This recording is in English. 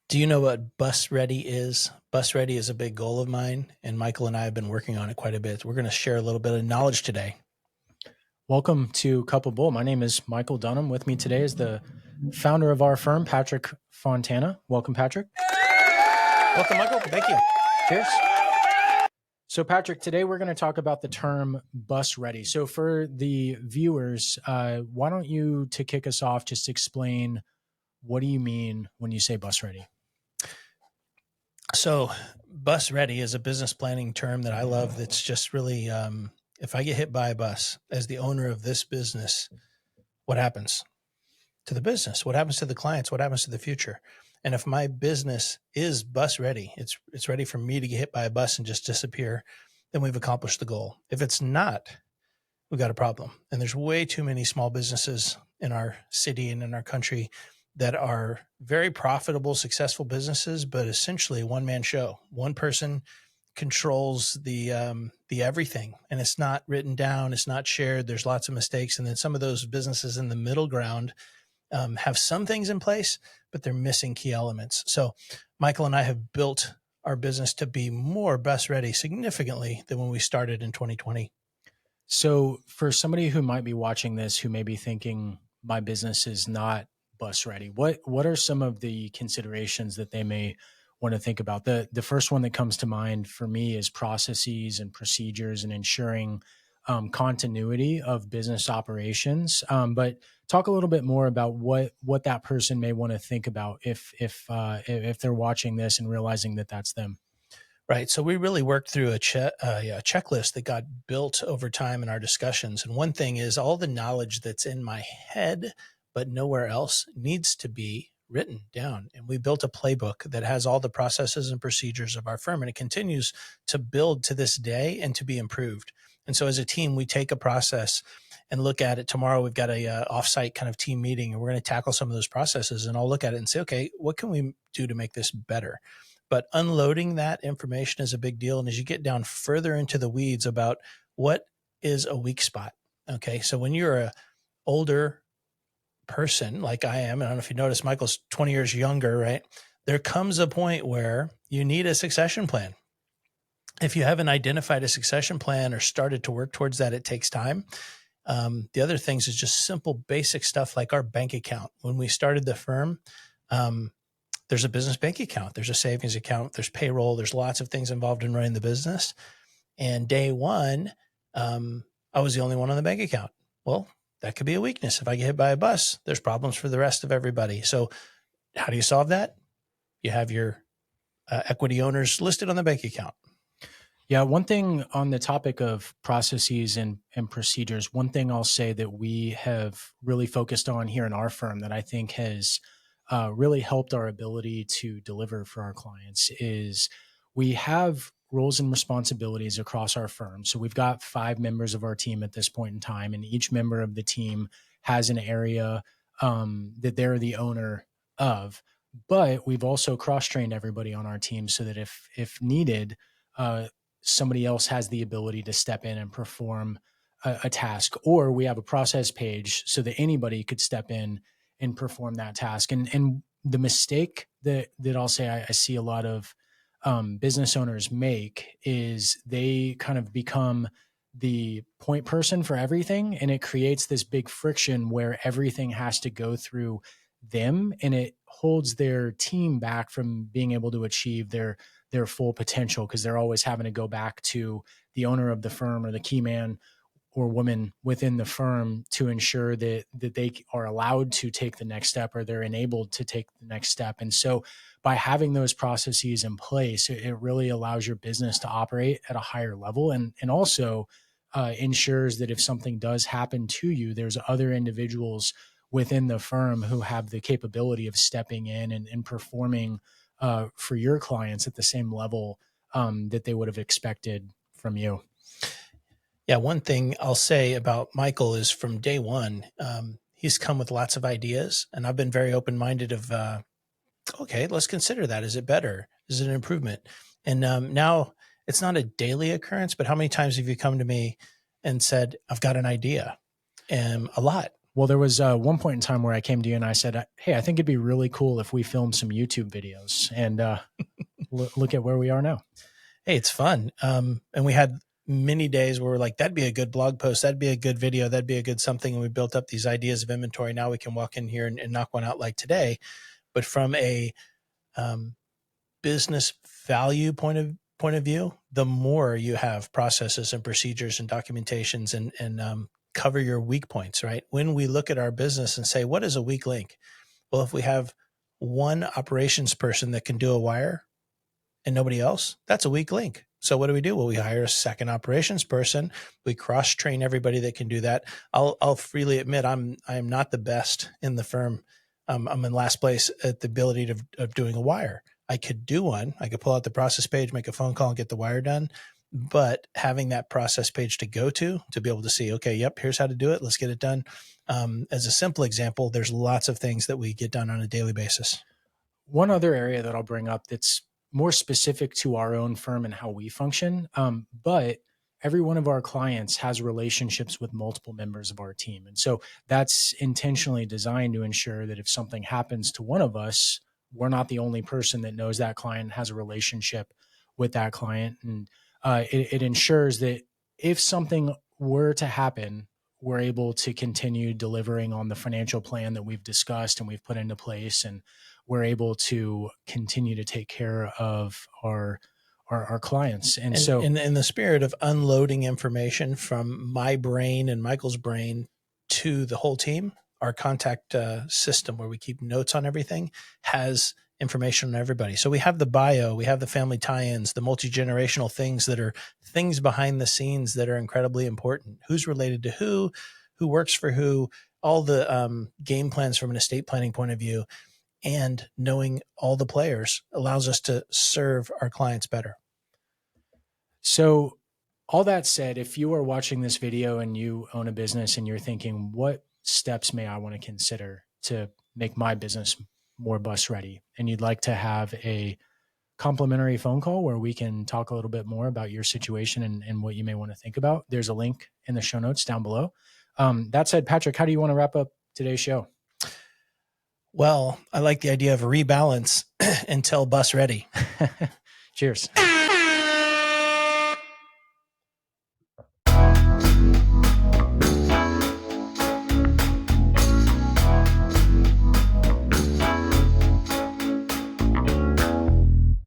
Do you know what bus ready is? Bus ready is a big goal of mine, and Michael and I have been working on it quite a bit. We're going to share a little bit of knowledge today. Welcome to Cup of Bull. My name is Michael Dunham. With me today is the founder of our firm, Patrick Fontana. Welcome, Patrick. Welcome, Michael. Thank you. Cheers. So, Patrick, today we're going to talk about the term bus ready. So, for the viewers, why don't you, to kick us off, just explain what do you mean when you say bus ready? So, bus ready is a business planning term that I love. That's just really, if I get hit by a bus as the owner of this business, what happens to the business? What happens to the clients? What happens to the future? And if my business is bus ready, it's ready for me to get hit by a bus and just disappear, then we've accomplished the goal. If it's not, we've got a problem. And there's way too many small businesses in our city and in our country that are very profitable, successful businesses, but essentially a one-man show. One person controls the everything, and it's not written down, it's not shared. There's lots of mistakes, and then some of those businesses in the middle ground have some things in place, but they're missing key elements. So, Michael and I have built our business to be more bus ready significantly than when we started in 2020. So, for somebody who might be watching this, who may be thinking, my business is not bus ready, what are some of the considerations that they may want to think about? The first one that comes to mind for me is processes and procedures and ensuring continuity of business operations. But talk a little bit more about what that person may want to think about if they're watching this and realizing that that's them. Right. So we really worked through a checklist that got built over time in our discussions. And one thing is all the knowledge that's in my head, but nowhere else, needs to be written down. And we built a playbook that has all the processes and procedures of our firm, and it continues to build to this day and to be improved. And so as a team, we take a process and look at it. Tomorrow, we've got a offsite kind of team meeting, and we're going to tackle some of those processes. And I'll look at it and say, okay, what can we do to make this better? But unloading that information is a big deal. And as you get down further into the weeds about what is a weak spot, okay, so when you're a older person like I am, and I don't know if you notice, Michael's 20 years younger, right? There comes a point where you need a succession plan. If you haven't identified a succession plan or started to work towards that, it takes time. The other things is just simple, basic stuff like our bank account. When we started the firm, there's a business bank account, there's a savings account, there's payroll, there's lots of things involved in running the business. And day one, I was the only one on the bank account. Well, that could be a weakness. If I get hit by a bus, there's problems for the rest of everybody. So how do you solve that? You have your equity owners listed on the bank account. Yeah, one thing on the topic of processes and procedures, one thing I'll say that we have really focused on here in our firm that I think has really helped our ability to deliver for our clients is we have roles and responsibilities across our firm. So we've got 5 members of our team at this point in time, and each member of the team has an area that they're the owner of. But we've also cross-trained everybody on our team so that if needed, somebody else has the ability to step in and perform a task, or we have a process page so that anybody could step in and perform that task. And the mistake that I'll say I see a lot of business owners make is they kind of become the point person for everything, and it creates this big friction where everything has to go through them, and it holds their team back from being able to achieve their full potential because they're always having to go back to the owner of the firm or the key man or woman within the firm to ensure that they are allowed to take the next step or they're enabled to take the next step. And so by having those processes in place, it really allows your business to operate at a higher level and also ensures that if something does happen to you, there's other individuals within the firm who have the capability of stepping in and performing for your clients at the same level that they would have expected from you. Yeah, one thing I'll say about Michael is from day one, he's come with lots of ideas, and I've been very open-minded of, okay, let's consider that. Is it better? Is it an improvement? And now it's not a daily occurrence, but how many times have you come to me and said, I've got an idea? And a lot. Well, there was one point in time where I came to you and I said, "Hey, I think it'd be really cool if we filmed some YouTube videos." And look at where we are now. Hey, it's fun. And we had many days where we're like, that'd be a good blog post. That'd be a good video. That'd be a good something. And we built up these ideas of inventory. Now we can walk in here and knock one out like today. But from a um, business value point of view, the more you have processes and procedures and documentations and cover your weak points, right? When we look at our business and say, what is a weak link? Well, if we have one operations person that can do a wire and nobody else, that's a weak link. So what do? Well, we hire a second operations person. We cross train everybody that can do that. I'll freely admit I am not the best in the firm. I'm in last place at the ability of doing a wire. I could do one. I could pull out the process page, make a phone call, and get the wire done. But having that process page to go to be able to see, okay, yep, here's how to do it. Let's get it done. As a simple example, there's lots of things that we get done on a daily basis. One other area that I'll bring up that's more specific to our own firm and how we function, but every one of our clients has relationships with multiple members of our team. And so that's intentionally designed to ensure that if something happens to one of us, we're not the only person that knows that client, has a relationship with that client. And it ensures that if something were to happen, we're able to continue delivering on the financial plan that we've discussed and we've put into place, and we're able to continue to take care of our clients. And so in the spirit of unloading information from my brain and Michael's brain to the whole team, our contact system where we keep notes on everything has information on everybody. So we have the bio, we have the family tie-ins, the multi-generational things that are things behind the scenes that are incredibly important. Who's related to who works for who, all the game plans from an estate planning point of view, and knowing all the players allows us to serve our clients better. So all that said, if you are watching this video and you own a business and you're thinking, what steps may I want to consider to make my business more bus ready? And you'd like to have a complimentary phone call where we can talk a little bit more about your situation and what you may want to think about, there's a link in the show notes down below. That said, Patrick, how do you want to wrap up today's show? Well, I like the idea of rebalance until bus ready. Cheers.